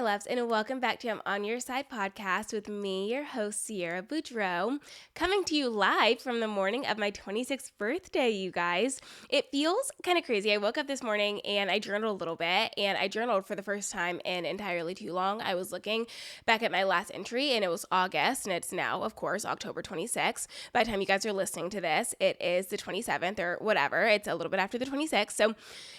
loves, and welcome back to I'm On Your Side podcast with me, your host, Sierra Boudreau, coming to you live from the morning of my 26th birthday, you guys. It feels kind of crazy. I woke up this morning and I journaled a little bit, and I journaled for the first time in entirely too long. I was looking back at my last entry, and it was August, and it's now, of course, October 26th. By the time you guys are listening to this, it is the 27th or whatever. It's a little bit after the 26th, so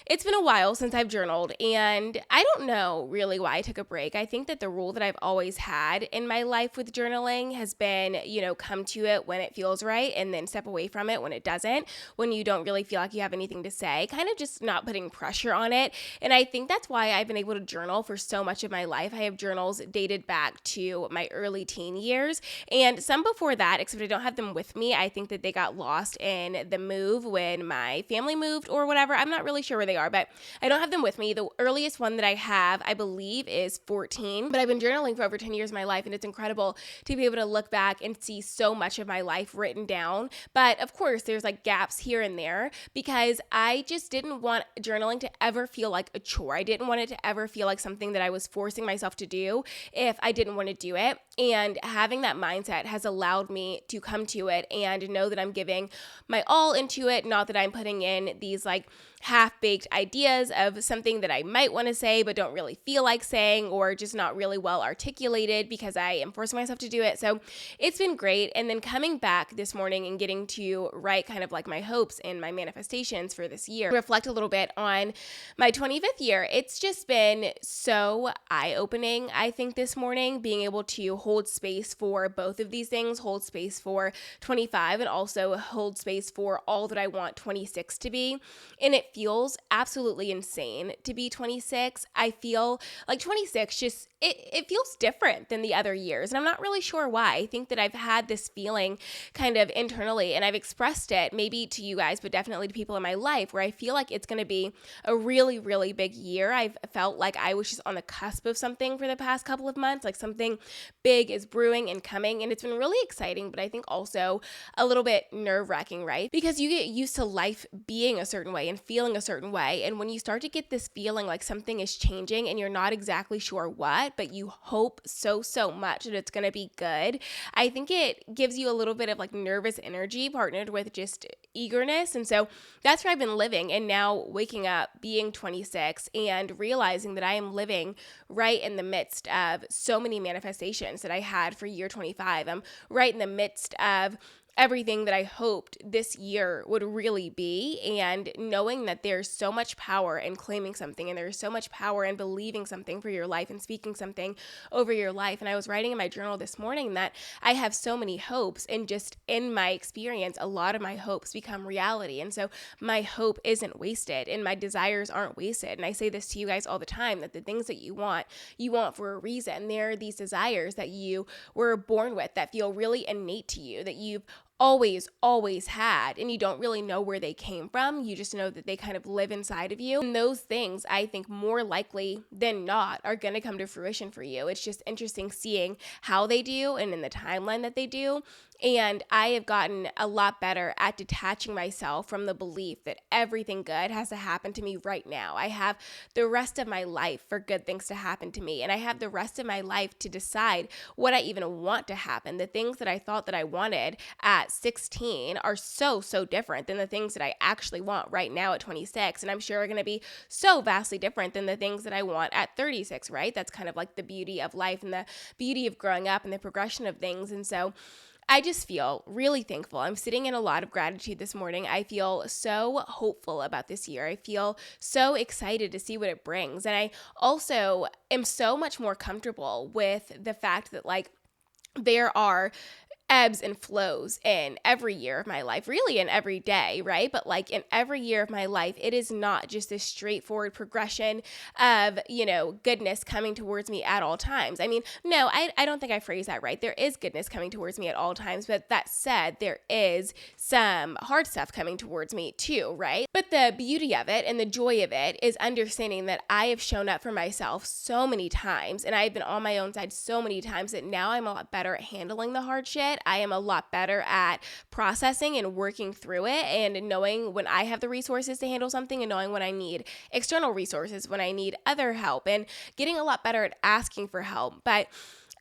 it's been a while since I've journaled, and I don't know really why I took a break. I think that the rule that I've always had in my life with journaling has been, come to it when it feels right and then step away from it when it doesn't, when you don't really feel like you have anything to say, kind of just not putting pressure on it. And I think that's why I've been able to journal for so much of my life. I have journals dated back to my early teen years and some before that, except I don't have them with me. I think that they got lost in the move when my family moved or whatever. I'm not really sure where they are, but I don't have them with me. The earliest one that I have, I believe, is 14, but I've been journaling for over 10 years of my life, and it's incredible to be able to look back and see so much of my life written down. But of course, there's like gaps here and there because I just didn't want journaling to ever feel like a chore. I didn't want it to ever feel like something that I was forcing myself to do if I didn't want to do it. And having that mindset has allowed me to come to it and know that I'm giving my all into it, not that I'm putting in these like half-baked ideas of something that I might want to say but don't really feel like saying, or just not really well articulated because I am forcing myself to do it. So it's been great. And then coming back this morning and getting to write kind of like my hopes and my manifestations for this year, reflect a little bit on my 25th year. It's just been so eye-opening, I think, this morning, being able to hold space for both of these things, hold space for 25 and also hold space for all that I want 26 to be. And it feels absolutely insane to be 26. I feel like 26 just, it feels different than the other years. And I'm not really sure why. I think that I've had this feeling kind of internally, and I've expressed it maybe to you guys, but definitely to people in my life, where I feel like it's going to be a really, really big year. I've felt like I was just on the cusp of something for the past couple of months, like something big is brewing and coming. And it's been really exciting, but I think also a little bit nerve-wracking, right? Because you get used to life being a certain way and feeling a certain way. And when you start to get this feeling like something is changing and you're not exactly sure what, but you hope so much that it's going to be good, I think it gives you a little bit of like nervous energy partnered with just eagerness. And so that's where I've been living. And now waking up, being 26 and realizing that I am living right in the midst of so many manifestations that I had for year 25. I'm right in the midst of everything that I hoped this year would really be, and knowing that there's so much power in claiming something, and there's so much power in believing something for your life and speaking something over your life. And I was writing in my journal this morning that I have so many hopes, and just in my experience, a lot of my hopes become reality. And so my hope isn't wasted and my desires aren't wasted. And I say this to you guys all the time, that the things that you want for a reason. There are these desires that you were born with that feel really innate to you, that you've always had, and you don't really know where they came from. You just know that they kind of live inside of you. And those things, I think, more likely than not are going to come to fruition for you. It's just interesting seeing how they do and in the timeline that they do. And I have gotten a lot better at detaching myself from the belief that everything good has to happen to me right now. I have the rest of my life for good things to happen to me. And I have the rest of my life to decide what I even want to happen. The things that I thought that I wanted at 16 are so different than the things that I actually want right now at 26. And I'm sure are going to be so vastly different than the things that I want at 36, right? That's kind of like the beauty of life and the beauty of growing up and the progression of things. And so I just feel really thankful. I'm sitting in a lot of gratitude this morning. I feel so hopeful about this year. I feel so excited to see what it brings. And I also am so much more comfortable with the fact that like there are ebbs and flows in every year of my life, really in every day, right? But like in every year of my life, it is not just this straightforward progression of, goodness coming towards me at all times. I mean, no, I don't think I phrased that right. There is goodness coming towards me at all times, but that said, there is some hard stuff coming towards me too, right? But the beauty of it and the joy of it is understanding that I have shown up for myself so many times, and I've been on my own side so many times that now I'm a lot better at handling the hard shit. I am a lot better at processing and working through it and knowing when I have the resources to handle something and knowing when I need external resources, when I need other help, and getting a lot better at asking for help. But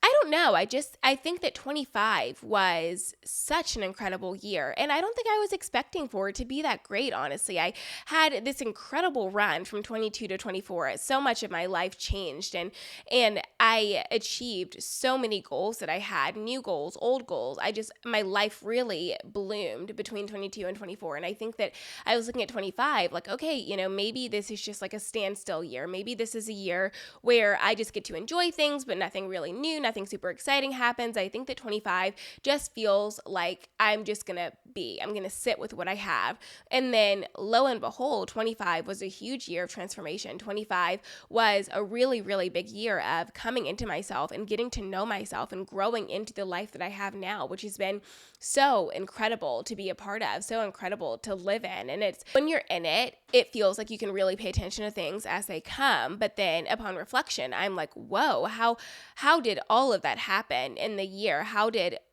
I don't know. I think that 25 was such an incredible year. And I don't think I was expecting for it to be that great, honestly. I had this incredible run from 22 to 24. So much of my life changed, and I achieved so many goals that I had, new goals, old goals. My life really bloomed between 22 and 24. And I think that I was looking at 25 like, okay, maybe this is just like a standstill year. Maybe this is a year where I just get to enjoy things, but nothing really new, nothing super exciting happens. I think that 25 just feels like I'm going to sit with what I have. And then lo and behold, 25 was a huge year of transformation. 25 was a really, really big year of coming into myself and getting to know myself and growing into the life that I have now, which has been so incredible to be a part of, so incredible to live in. And it's when you're in it, it feels like you can really pay attention to things as they come. But then upon reflection, I'm like, whoa, how did all of that happen in the year?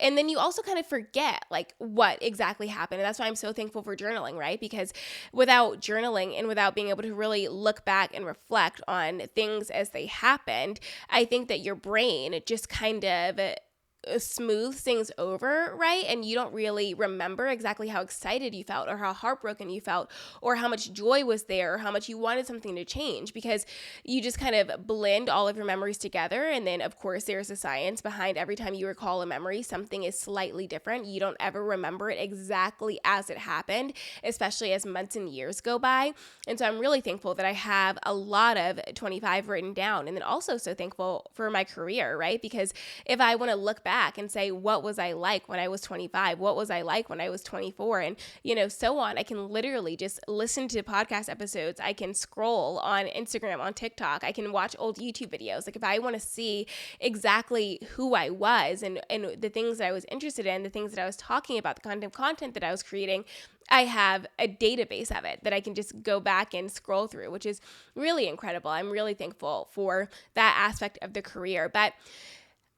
And then you also kind of forget like what exactly happened. And that's why I'm so thankful for journaling, right? Because without journaling and without being able to really look back and reflect on things as they happened, I think that your brain just kind of smooth things over, right? And you don't really remember exactly how excited you felt or how heartbroken you felt or how much joy was there or how much you wanted something to change, because you just kind of blend all of your memories together. And then of course there's a science behind every time you recall a memory, something is slightly different. You don't ever remember it exactly as it happened, especially as months and years go by. And so I'm really thankful that I have a lot of 25 written down, and then also so thankful for my career, right? Because if I want to look back and say, what was I like when I was 25? What was I like when I was 24? And, so on. I can literally just listen to podcast episodes. I can scroll on Instagram, on TikTok. I can watch old YouTube videos. Like if I want to see exactly who I was and the things that I was interested in, the things that I was talking about, the kind of content that I was creating, I have a database of it that I can just go back and scroll through, which is really incredible. I'm really thankful for that aspect of the career. But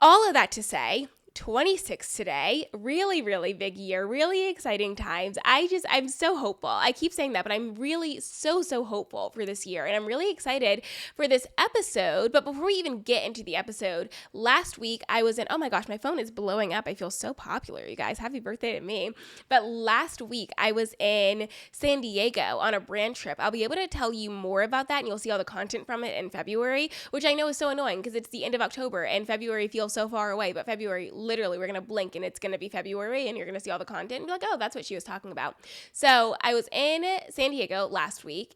all of that to say, 26 today, really, really big year, really exciting times. I'm so hopeful. I keep saying that, but I'm really so hopeful for this year. And I'm really excited for this episode. But before we even get into the episode, last week I was in, oh my gosh, my phone is blowing up. I feel so popular, you guys. Happy birthday to me. But last week I was in San Diego on a brand trip. I'll be able to tell you more about that, and you'll see all the content from it in February, which I know is so annoying because it's the end of October and February feels so far away. But February, literally, we're going to blink and it's going to be February and you're going to see all the content and be like, oh, that's what she was talking about. So I was in San Diego last week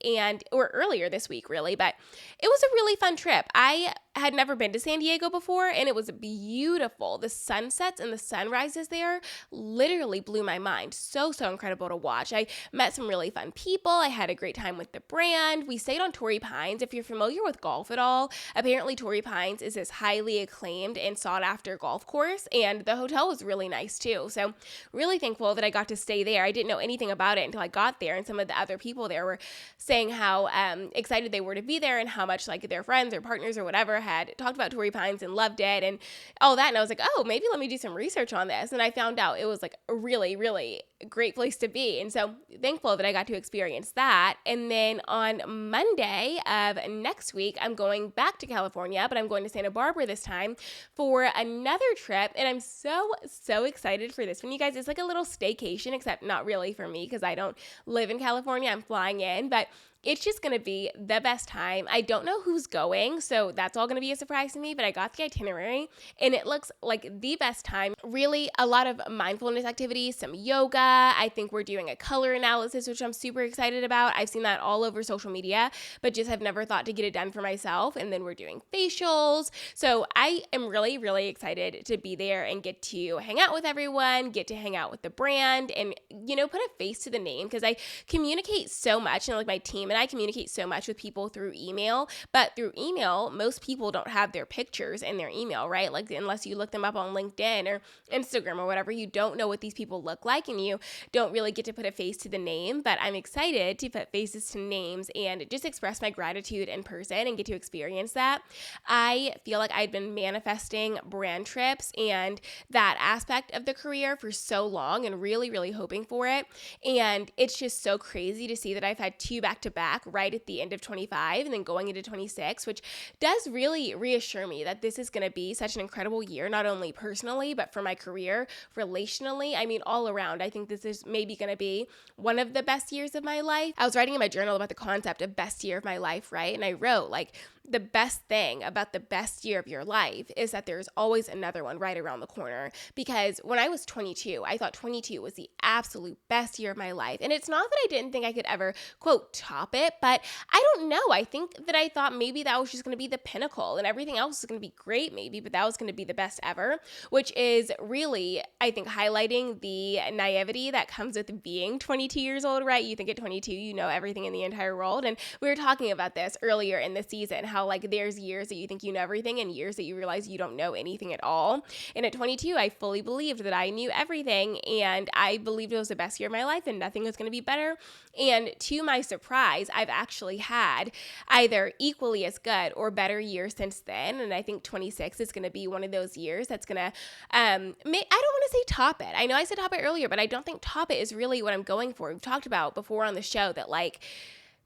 or earlier this week, really, but it was a really fun trip. I had never been to San Diego before, and it was beautiful. The sunsets and the sunrises there literally blew my mind. So incredible to watch. I met some really fun people. I had a great time with the brand. We stayed on Torrey Pines. If you're familiar with golf at all, apparently Torrey Pines is this highly acclaimed and sought after golf course, and the hotel was really nice too. So really thankful that I got to stay there. I didn't know anything about it until I got there, and some of the other people there were saying how excited they were to be there and how much like their friends or partners or whatever had talked about Torrey Pines and loved it and all that. And I was like, oh, maybe let me do some research on this. And I found out it was like a really, really great place to be. And so thankful that I got to experience that. And then on Monday of next week, I'm going back to California, but I'm going to Santa Barbara this time for another trip. And I'm so excited for this one, you guys. It's like a little staycation, except not really for me because I don't live in California. I'm flying in, but it's just going to be the best time. I don't know who's going, so that's all going to be a surprise to me, but I got the itinerary and it looks like the best time. Really a lot of mindfulness activities, some yoga. I think we're doing a color analysis, which I'm super excited about. I've seen that all over social media, but just have never thought to get it done for myself. And then we're doing facials. So I am really, really excited to be there and get to hang out with everyone, get to hang out with the brand and, put a face to the name, because I communicate so much and like my team and I communicate so much with people through email, but through email, most people don't have their pictures in their email, right? Like unless you look them up on LinkedIn or Instagram or whatever, you don't know what these people look like and you don't really get to put a face to the name. But I'm excited to put faces to names and just express my gratitude in person and get to experience that. I feel like I'd been manifesting brand trips and that aspect of the career for so long and really, really hoping for it. And it's just so crazy to see that I've had 2 back-to-back right at the end of 25 and then going into 26, which does really reassure me that this is going to be such an incredible year, not only personally, but for my career, relationally. I mean, all around. I think this is maybe going to be one of the best years of my life. I was writing in my journal about the concept of best year of my life, right? And I wrote like, the best thing about the best year of your life is that there's always another one right around the corner. Because when I was 22, I thought 22 was the absolute best year of my life. And it's not that I didn't think I could ever, quote, top it, but I don't know. I think that I thought maybe that was just going to be the pinnacle and everything else was going to be great maybe, but that was going to be the best ever, which is really, I think, highlighting the naivety that comes with being 22 years old, right? You think at 22, you know everything in the entire world. And we were talking about this earlier in the season, how like there's years that you think you know everything and years that you realize you don't know anything at all. And at 22, I fully believed that I knew everything and I believed it was the best year of my life and nothing was going to be better. And to my surprise, I've actually had either equally as good or better years since then. And I think 26 is going to be one of those years that's going to, I don't want to say top it. I know I said top it earlier, but I don't think top it is really what I'm going for. We've talked about before on the show that like,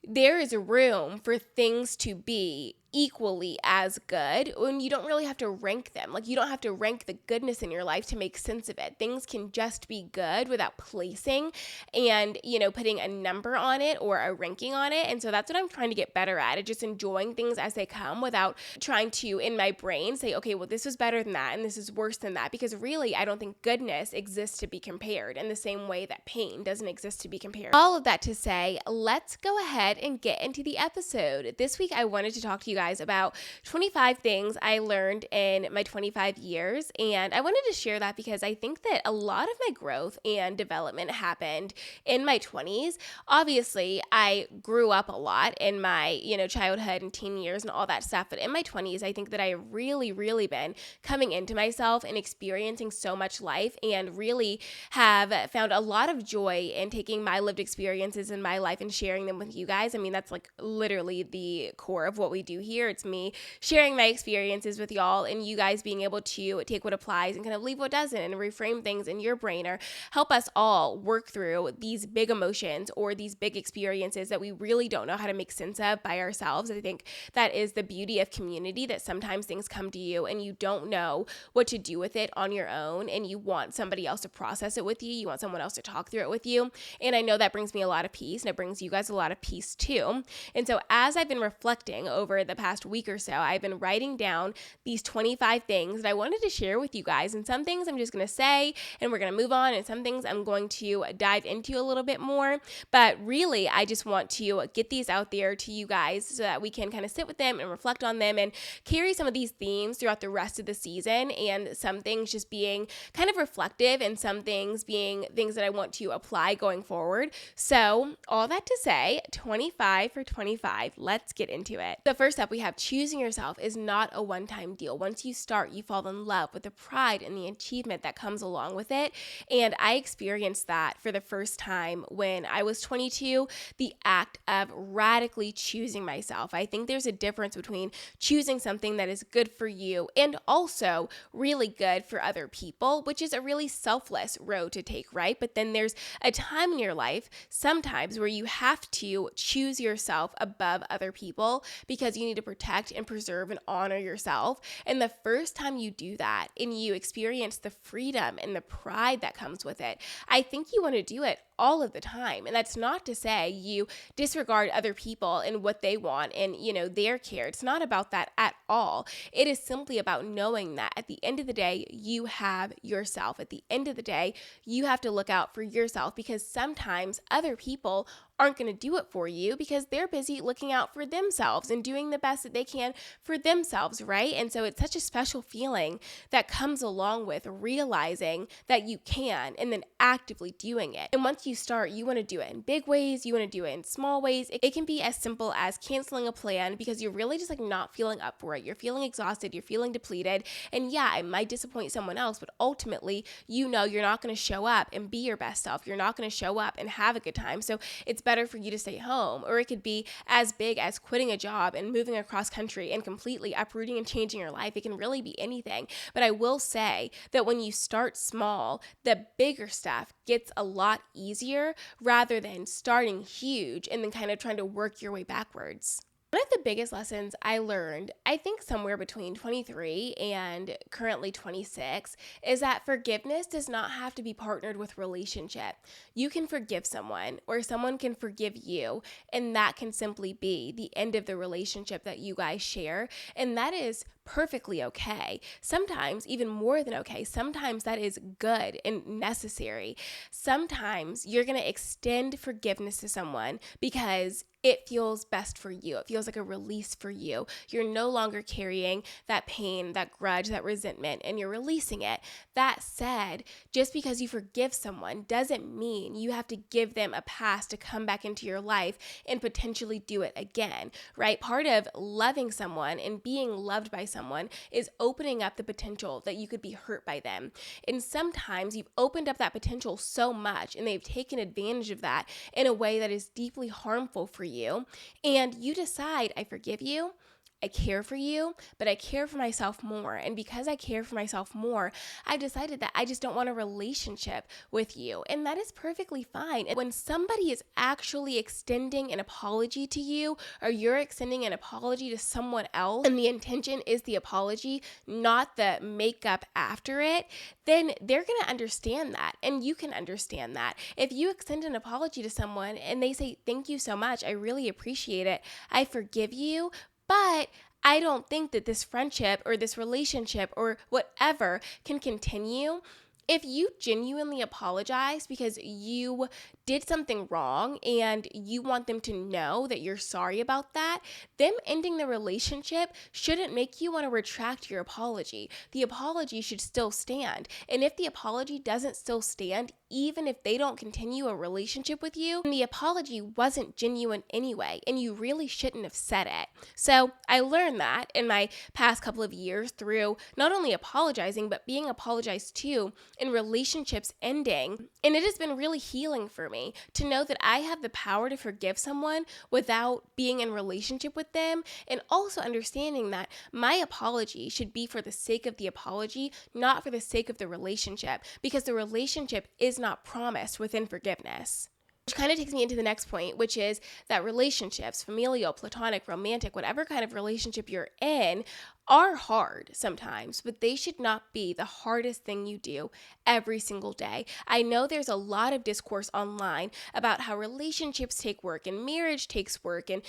there is room for things to be equally as good when you don't really have to rank them. Like you don't have to rank the goodness in your life to make sense of it. Things can just be good without placing and, putting a number on it or a ranking on it. And so that's what I'm trying to get better at, just enjoying things as they come without trying to, in my brain, say, okay, well, this was better than that and this is worse than that. Because really, I don't think goodness exists to be compared in the same way that pain doesn't exist to be compared. All of that to say, let's go ahead and get into the episode. This week, I wanted to talk to you guys about 25 things I learned in my 25 years. And I wanted to share that because I think that a lot of my growth and development happened in my 20s. Obviously, I grew up a lot in my, childhood and teen years and all that stuff. But in my 20s, I think that I really, really been coming into myself and experiencing so much life and really have found a lot of joy in taking my lived experiences in my life and sharing them with you guys. I mean, that's like literally the core of what we do here. It's me sharing my experiences with y'all and you guys being able to take what applies and kind of leave what doesn't and reframe things in your brain or help us all work through these big emotions or these big experiences that we really don't know how to make sense of by ourselves. I think that is the beauty of community, that sometimes things come to you and you don't know what to do with it on your own and you want somebody else to process it with you. You want someone else to talk through it with you. And I know that brings me a lot of peace and it brings you guys a lot of peace too. And so as I've been reflecting over the past week or so, I've been writing down these 25 things that I wanted to share with you guys. And some things I'm just going to say and we're going to move on. And some things I'm going to dive into a little bit more. But really, I just want to get these out there to you guys so that we can kind of sit with them and reflect on them and carry some of these themes throughout the rest of the season. And some things just being kind of reflective and some things being things that I want to apply going forward. So all that to say, 25 for 25, let's get into it. The first up we have choosing yourself is not a one-time deal. Once you start, you fall in love with the pride and the achievement that comes along with it. And I experienced that for the first time when I was 22, the act of radically choosing myself. I think there's a difference between choosing something that is good for you and also really good for other people, which is a really selfless road to take, right? But then there's a time in your life sometimes where you have to choose yourself above other people because you need to protect and preserve and honor yourself. And the first time you do that and you experience the freedom and the pride that comes with it, I think you want to do it all of the time. And that's not to say you disregard other people and what they want and, their care. It's not about that at all. It is simply about knowing that at the end of the day, you have yourself. At the end of the day, you have to look out for yourself because sometimes other people aren't going to do it for you because they're busy looking out for themselves and doing the best that they can for themselves, right? And so it's such a special feeling that comes along with realizing that you can and then actively doing it. And once you start, you want to do it in big ways, you want to do it in small ways. It can be as simple as canceling a plan because you're really just like not feeling up for it. You're feeling exhausted, you're feeling depleted. And yeah, it might disappoint someone else, but ultimately, you know you're not going to show up and be your best self. You're not going to show up and have a good time. So it's better for you to stay home. Or it could be as big as quitting a job and moving across country and completely uprooting and changing your life. It can really be anything. But I will say that when you start small, the bigger stuff gets a lot easier rather than starting huge and then kind of trying to work your way backwards. One of the biggest lessons I learned, I think somewhere between 23 and currently 26, is that forgiveness does not have to be partnered with relationship. You can forgive someone or someone can forgive you, and that can simply be the end of the relationship that you guys share, and that is perfectly okay. Sometimes even more than okay. Sometimes that is good and necessary. Sometimes you're going to extend forgiveness to someone because it feels best for you. It feels like a release for you. You're no longer carrying that pain, that grudge, that resentment, and you're releasing it. That said, just because you forgive someone doesn't mean you have to give them a pass to come back into your life and potentially do it again, right? Part of loving someone and being loved by someone is opening up the potential that you could be hurt by them. And sometimes you've opened up that potential so much and they've taken advantage of that in a way that is deeply harmful for you. And you decide, I forgive you. I care for you, but I care for myself more. And because I care for myself more, I've decided that I just don't want a relationship with you. And that is perfectly fine. And when somebody is actually extending an apology to you, or you're extending an apology to someone else, and the intention is the apology, not the makeup after it, then they're going to understand that. And you can understand that. If you extend an apology to someone and they say, thank you so much, I really appreciate it, I forgive you, but I don't think that this friendship or this relationship or whatever can continue. If you genuinely apologize because you did something wrong and you want them to know that you're sorry about that, them ending the relationship shouldn't make you want to retract your apology. The apology should still stand. And if the apology doesn't still stand, even if they don't continue a relationship with you, then the apology wasn't genuine anyway, and you really shouldn't have said it. So I learned that in my past couple of years through not only apologizing, but being apologized to in relationships ending. And it has been really healing for me to know that I have the power to forgive someone without being in relationship with them, and also understanding that my apology should be for the sake of the apology, not for the sake of the relationship, because the relationship is not promised within forgiveness. Which kind of takes me into the next point, which is that relationships, familial, platonic, romantic, whatever kind of relationship you're in, are hard sometimes, but they should not be the hardest thing you do every single day. I know there's a lot of discourse online about how relationships take work and marriage takes work and,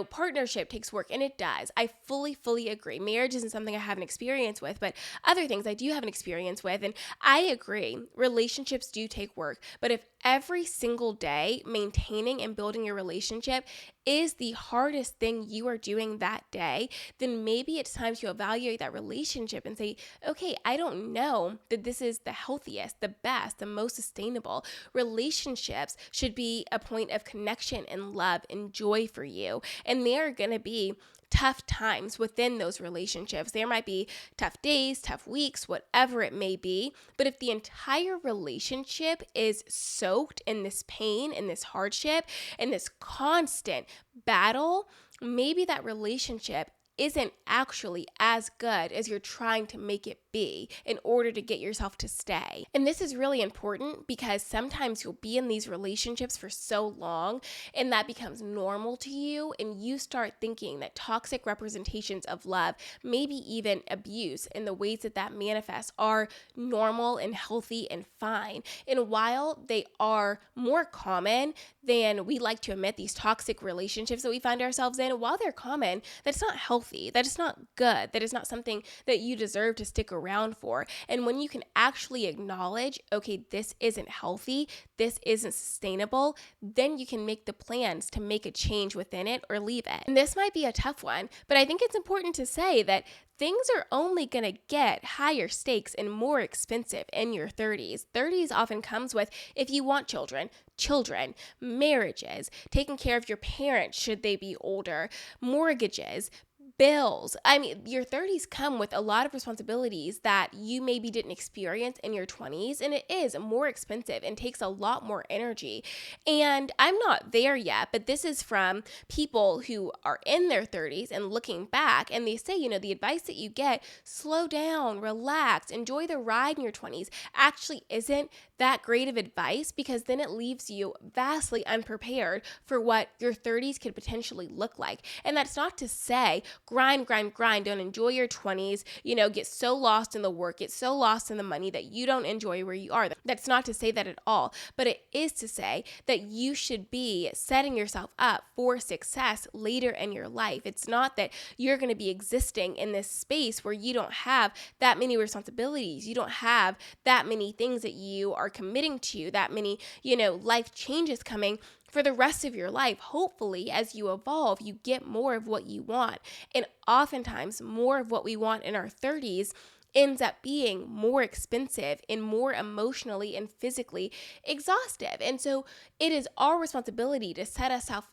partnership takes work, and it does. I fully agree. Marriage isn't something I have an experience with, but other things I do have an experience with, and I agree. Relationships do take work, but if every single day maintaining and building your relationship is the hardest thing you are doing that day, then maybe it's time to evaluate that relationship and say, okay, I don't know that this is the healthiest, the best, the most sustainable. Relationships should be a point of connection and love and joy for you. And there are going to be tough times within those relationships. There might be tough days, tough weeks, whatever it may be. But if the entire relationship is soaked in this pain and this hardship and this constant battle, maybe that relationship isn't actually as good as you're trying to make it be in order to get yourself to stay. And this is really important because sometimes you'll be in these relationships for so long and that becomes normal to you, and you start thinking that toxic representations of love, maybe even abuse in the ways that manifests, are normal and healthy and fine. And while they are more common than we like to admit, these toxic relationships that we find ourselves in, while they're common, that's not healthy healthy, that is not good, that is not something that you deserve to stick around for. And when you can actually acknowledge, okay, this isn't healthy, this isn't sustainable, then you can make the plans to make a change within it or leave it. And this might be a tough one, but I think it's important to say that things are only going to get higher stakes and more expensive in your 30s. 30s often comes with, if you want children, marriages, taking care of your parents should they be older, mortgages, bills. I mean, your 30s come with a lot of responsibilities that you maybe didn't experience in your 20s, and it is more expensive and takes a lot more energy. And I'm not there yet, but this is from people who are in their 30s and looking back, and they say, the advice that you get, slow down, relax, enjoy the ride in your 20s, actually isn't that great of advice, because then it leaves you vastly unprepared for what your 30s could potentially look like. And that's not to say grind, don't enjoy your 20s, get so lost in the work, get so lost in the money that you don't enjoy where you are. That's not to say that at all, but it is to say that you should be setting yourself up for success later in your life. It's not that you're going to be existing in this space where you don't have that many responsibilities, you don't have that many things that you are committing to, that many, life changes coming for the rest of your life. Hopefully, as you evolve, you get more of what you want. And oftentimes, more of what we want in our 30s ends up being more expensive and more emotionally and physically exhaustive. And so it is our responsibility to set ourselves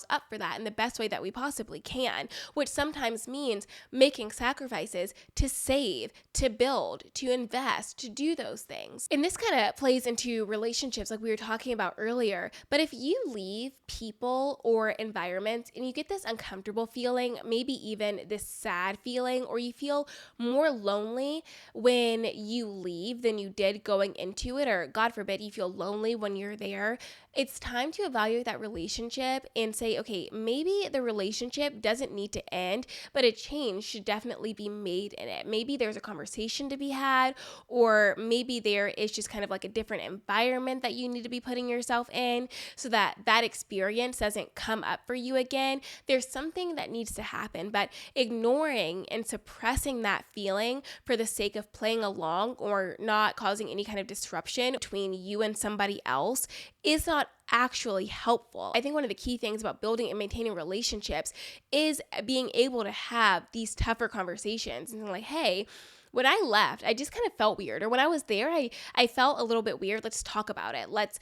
up for that in the best way that we possibly can, which sometimes means making sacrifices to save, to build, to invest, to do those things. And this kind of plays into relationships like we were talking about earlier. But if you leave people or environments and you get this uncomfortable feeling, maybe even this sad feeling, or you feel more lonely when you leave than you did going into it, or God forbid, you feel lonely when you're there, it's time to evaluate that relationship and say, okay, maybe the relationship doesn't need to end, but a change should definitely be made in it. Maybe there's a conversation to be had, or maybe there is just kind of like a different environment that you need to be putting yourself in so that that experience doesn't come up for you again. There's something that needs to happen, but ignoring and suppressing that feeling for the sake of playing along or not causing any kind of disruption between you and somebody else is not actually helpful. I think one of the key things about building and maintaining relationships is being able to have these tougher conversations and like, hey, when I left, I just kind of felt weird. Or when I was there, I felt a little bit weird. Let's talk about it. Let's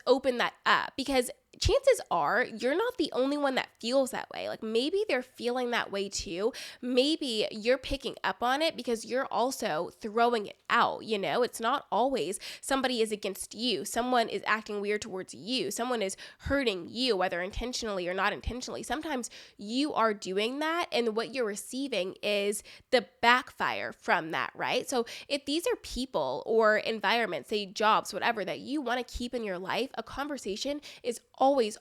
open that up, because chances are you're not the only one that feels that way. Like maybe they're feeling that way too. Maybe you're picking up on it because you're also throwing it out. It's not always somebody is against you. Someone is acting weird towards you. Someone is hurting you, whether intentionally or not intentionally. Sometimes you are doing that, and what you're receiving is the backfire from that, right? So if these are people or environments, say jobs, whatever, that you want to keep in your life, a conversation is always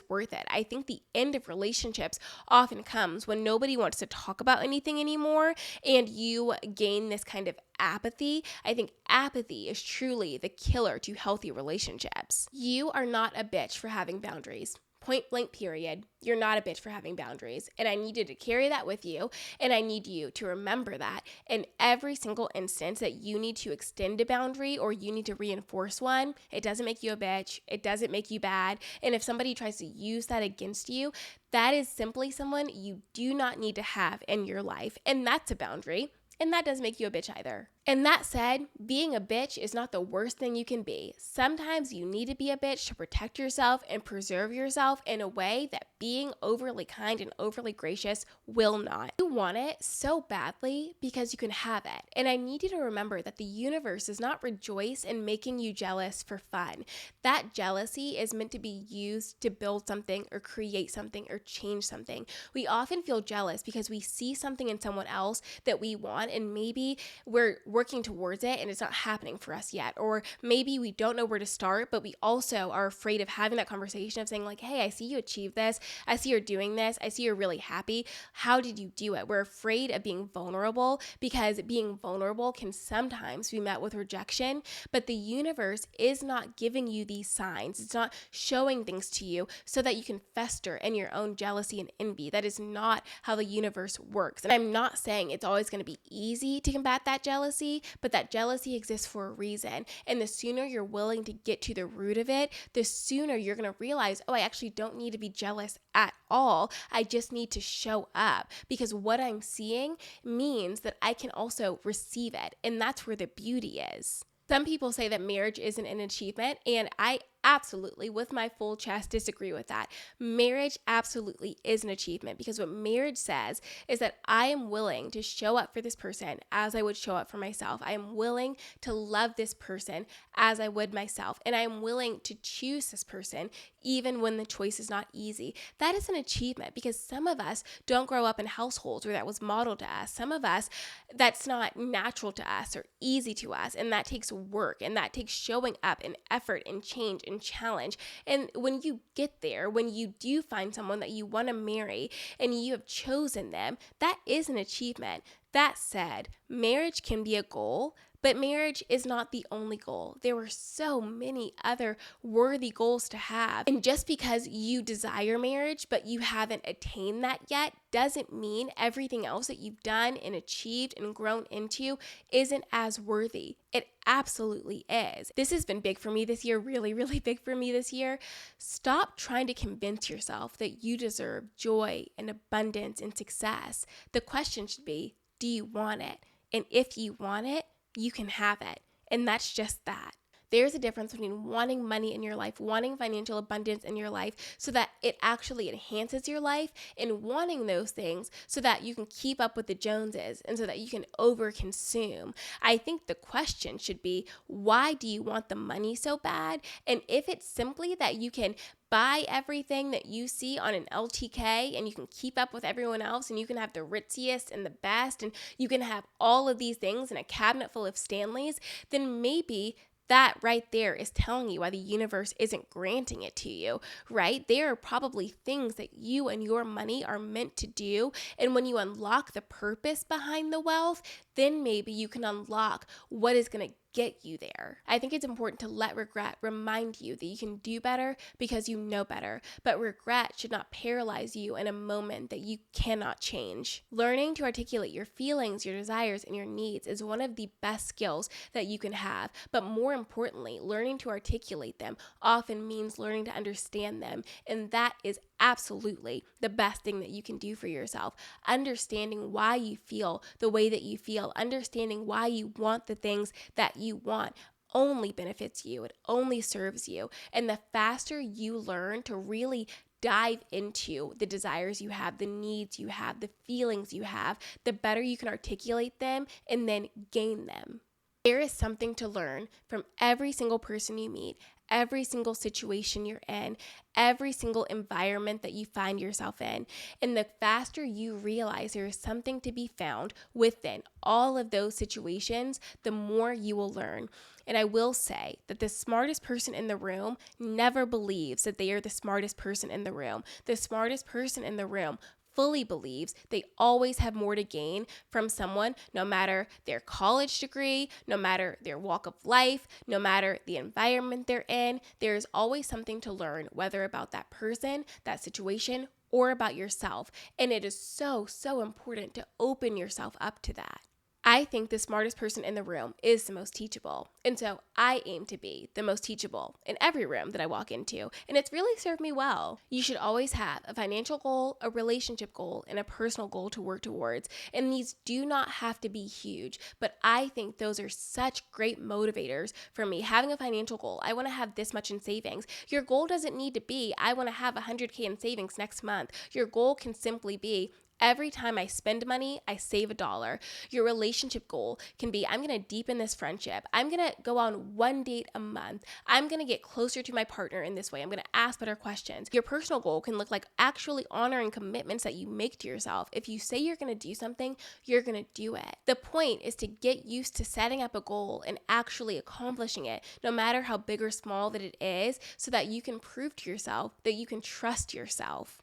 worth it. I think the end of relationships often comes when nobody wants to talk about anything anymore and you gain this kind of apathy. I think apathy is truly the killer to healthy relationships. You are not a bitch for having boundaries. Point blank, period. You're not a bitch for having boundaries. And I need you to carry that with you. And I need you to remember that in every single instance that you need to extend a boundary or you need to reinforce one. It doesn't make you a bitch. It doesn't make you bad. And if somebody tries to use that against you, that is simply someone you do not need to have in your life. And that's a boundary. And that doesn't make you a bitch either. And that said, being a bitch is not the worst thing you can be. Sometimes you need to be a bitch to protect yourself and preserve yourself in a way that being overly kind and overly gracious will not. You want it so badly because you can have it. And I need you to remember that the universe does not rejoice in making you jealous for fun. That jealousy is meant to be used to build something or create something or change something. We often feel jealous because we see something in someone else that we want, and maybe we're working towards it and it's not happening for us yet. Or maybe we don't know where to start, but we also are afraid of having that conversation of saying like, hey, I see you achieve this. I see you're doing this. I see you're really happy. How did you do it? We're afraid of being vulnerable because being vulnerable can sometimes be met with rejection, but the universe is not giving you these signs. It's not showing things to you so that you can fester in your own jealousy and envy. That is not how the universe works. And I'm not saying it's always going to be easy to combat that jealousy, but that jealousy exists for a reason. And the sooner you're willing to get to the root of it, the sooner you're going to realize, oh, I actually don't need to be jealous at all. I just need to show up because what I'm seeing means that I can also receive it. And that's where the beauty is. Some people say that marriage isn't an achievement, and I absolutely, with my full chest, disagree with that. Marriage absolutely is an achievement because what marriage says is that I am willing to show up for this person as I would show up for myself. I am willing to love this person as I would myself, and I am willing to choose this person even when the choice is not easy. That is an achievement because some of us don't grow up in households where that was modeled to us. Some of us, that's not natural to us or easy to us, and that takes work, and that takes showing up and effort and change and challenge. And when you get there, when you do find someone that you want to marry and you have chosen them, that is an achievement. That said, marriage can be a goal, but marriage is not the only goal. There are so many other worthy goals to have. And just because you desire marriage, but you haven't attained that yet, doesn't mean everything else that you've done and achieved and grown into isn't as worthy. It absolutely is. This has been big for me this year, really, really big for me this year. Stop trying to convince yourself that you deserve joy and abundance and success. The question should be, do you want it? And if you want it, you can have it. And that's just that. There's a difference between wanting money in your life, wanting financial abundance in your life so that it actually enhances your life, and wanting those things so that you can keep up with the Joneses and so that you can overconsume. I think the question should be, why do you want the money so bad? And if it's simply that you can buy everything that you see on an LTK and you can keep up with everyone else and you can have the ritziest and the best and you can have all of these things in a cabinet full of Stanleys, then maybe that right there is telling you why the universe isn't granting it to you, right? There are probably things that you and your money are meant to do. And when you unlock the purpose behind the wealth, then maybe you can unlock what is going to get you there. I think it's important to let regret remind you that you can do better because you know better, but regret should not paralyze you in a moment that you cannot change. Learning to articulate your feelings, your desires, and your needs is one of the best skills that you can have, but more importantly, learning to articulate them often means learning to understand them, and that is absolutely the best thing that you can do for yourself. Understanding why you feel the way that you feel, understanding why you want the things that you want only benefits you. It only serves you. And the faster you learn to really dive into the desires you have, the needs you have, the feelings you have, the better you can articulate them and then gain them. There is something to learn from every single person you meet, every single situation you're in, every single environment that you find yourself in. And the faster you realize there is something to be found within all of those situations, the more you will learn. And I will say that the smartest person in the room never believes that they are the smartest person in the room. The smartest person in the room fully believes they always have more to gain from someone, no matter their college degree, no matter their walk of life, no matter the environment they're in. There is always something to learn, whether about that person, that situation, or about yourself. And it is so, so important to open yourself up to that. I think the smartest person in the room is the most teachable. And so I aim to be the most teachable in every room that I walk into. And it's really served me well. You should always have a financial goal, a relationship goal, and a personal goal to work towards. And these do not have to be huge, but I think those are such great motivators for me. Having a financial goal, I want to have this much in savings. Your goal doesn't need to be, I want to have $100K in savings next month. Your goal can simply be, Every time I spend money, I save $1. Your relationship goal can be, I'm going to deepen this friendship. I'm going to go on one date a month. I'm going to get closer to my partner in this way. I'm going to ask better questions. Your personal goal can look like actually honoring commitments that you make to yourself. If you say you're going to do something, you're going to do it. The point is to get used to setting up a goal and actually accomplishing it, no matter how big or small that it is, so that you can prove to yourself that you can trust yourself.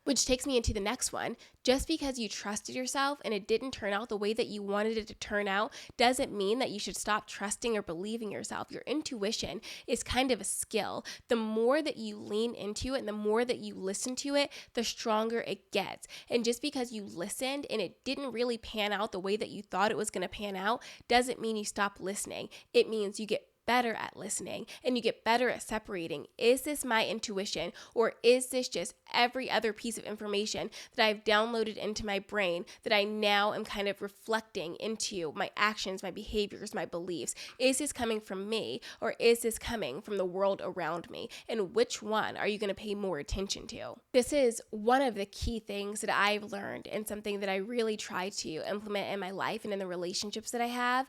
Which takes me into the next one. Just because you trusted yourself and it didn't turn out the way that you wanted it to turn out doesn't mean that you should stop trusting or believing yourself. Your intuition is kind of a skill. The more that you lean into it and the more that you listen to it, the stronger it gets. And just because you listened and it didn't really pan out the way that you thought it was going to pan out doesn't mean you stop listening. It means you get better at listening and you get better at separating. Is this my intuition, or is this just every other piece of information that I've downloaded into my brain that I now am kind of reflecting into my actions, my behaviors, my beliefs? Is this coming from me, or is this coming from the world around me? And which one are you going to pay more attention to? This is one of the key things that I've learned and something that I really try to implement in my life and in the relationships that I have.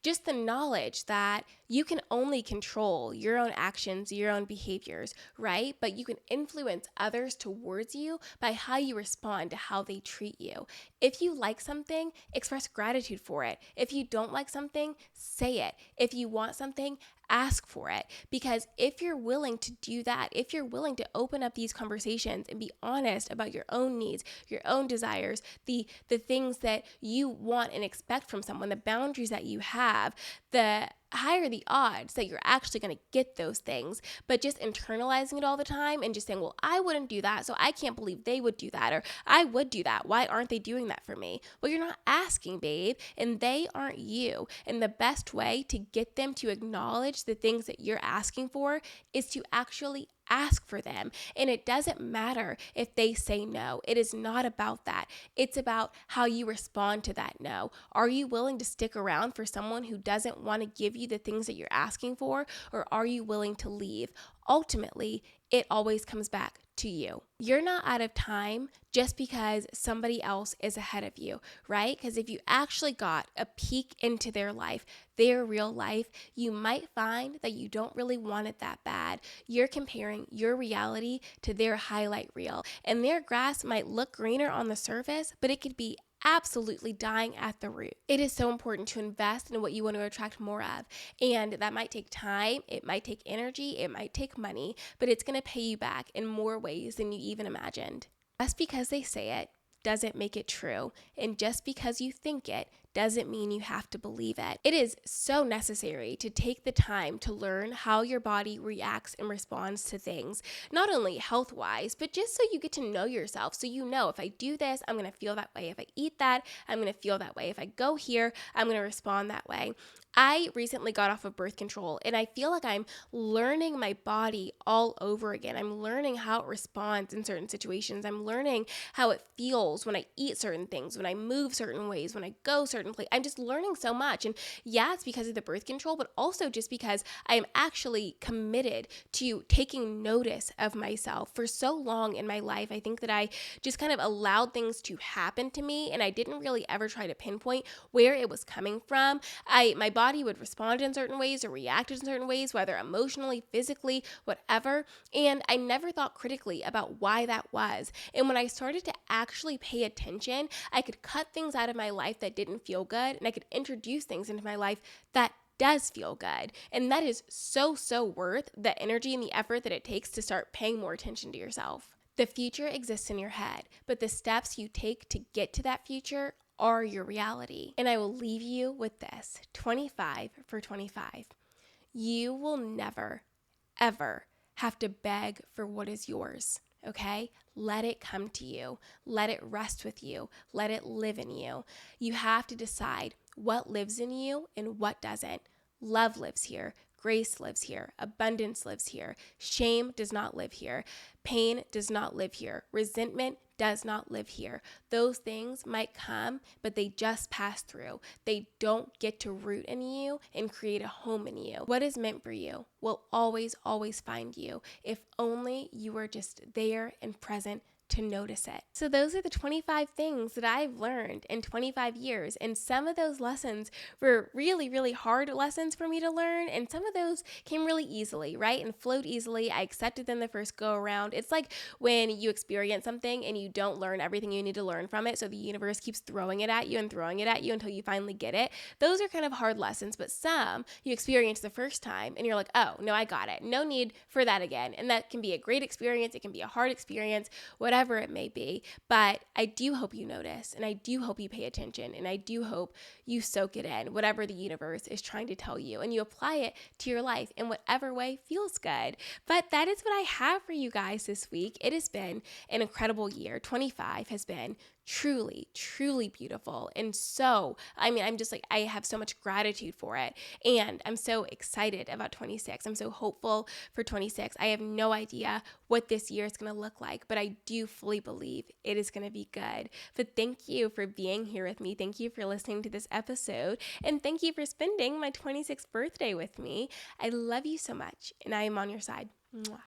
Just the knowledge that you can only control your own actions, your own behaviors, right? But you can influence others towards you by how you respond to how they treat you. If you like something, express gratitude for it. If you don't like something, say it. If you want something, ask for it. Because if you're willing to do that, if you're willing to open up these conversations and be honest about your own needs, your own desires, the things that you want and expect from someone, the boundaries that you have, the higher the odds that you're actually going to get those things. But just internalizing it all the time and just saying, well, I wouldn't do that, so I can't believe they would do that, or I would do that, why aren't they doing that for me? Well, you're not asking, babe, and they aren't you. And the best way to get them to acknowledge the things that you're asking for is to actually ask for them. And it doesn't matter if they say no. It is not about that. It's about how you respond to that no. Are you willing to stick around for someone who doesn't want to give you the things that you're asking for, or are you willing to leave? Ultimately, it always comes back to you. You're not out of time just because somebody else is ahead of you, right? Because if you actually got a peek into their life, their real life, you might find that you don't really want it that bad. You're comparing your reality to their highlight reel, and their grass might look greener on the surface, but it could be absolutely dying at the root. It is so important to invest in what you want to attract more of. And that might take time, it might take energy, it might take money, but it's going to pay you back in more ways than you even imagined. Just because they say it doesn't make it true. And just because you think it doesn't mean you have to believe it. It is so necessary to take the time to learn how your body reacts and responds to things, not only health-wise, but just so you get to know yourself. So you know, if I do this, I'm going to feel that way. If I eat that, I'm going to feel that way. If I go here, I'm going to respond that way. I recently got off of birth control, and I feel like I'm learning my body all over again. I'm learning how it responds in certain situations. I'm learning how it feels when I eat certain things, when I move certain ways, when I go certain places. I'm just learning so much. And yeah, it's because of the birth control, but also just because I am actually committed to taking notice of myself. For so long in my life, I think that I just kind of allowed things to happen to me, and I didn't really ever try to pinpoint where it was coming from. My body would respond in certain ways or react in certain ways, whether emotionally, physically, whatever. And I never thought critically about why that was. And when I started to actually pay attention, I could cut things out of my life that didn't feel good, and I could introduce things into my life that does feel good. And that is so worth the energy and the effort that it takes to start paying more attention to yourself. The future exists in your head, but the steps you take to get to that future are your reality. And I will leave you with this 25 for 25. You will never, ever have to beg for what is yours. Okay? Let it come to you. Let it rest with you. Let it live in you. You have to decide what lives in you and what doesn't. Love lives here. Grace lives here. Abundance lives here. Shame does not live here. Pain does not live here. Resentment does not live here. Those things might come, but they just pass through. They don't get to root in you and create a home in you. What is meant for you will always find you, if only you are just there and present to notice it. So those are the 25 things that I've learned in 25 years. And some of those lessons were really, really hard lessons for me to learn. And some of those came really easily, right? And flowed easily. I accepted them the first go around. It's like when you experience something and you don't learn everything you need to learn from it. So the universe keeps throwing it at you and throwing it at you until you finally get it. Those are kind of hard lessons, but some you experience the first time and you're like, oh, no, I got it. No need for that again. And that can be a great experience. It can be a hard experience, whatever it may be. But I do hope you notice, and I do hope you pay attention, and I do hope you soak it in, whatever the universe is trying to tell you, and you apply it to your life in whatever way feels good. But that is what I have for you guys this week. It has been an incredible year. 25 has been truly, truly beautiful. And so, I'm just like, I have so much gratitude for it. And I'm so excited about 26. I'm so hopeful for 26. I have no idea what this year is going to look like, but I do fully believe it is going to be good. But thank you for being here with me. Thank you for listening to this episode. And thank you for spending my 26th birthday with me. I love you so much, and I am on your side. Mwah.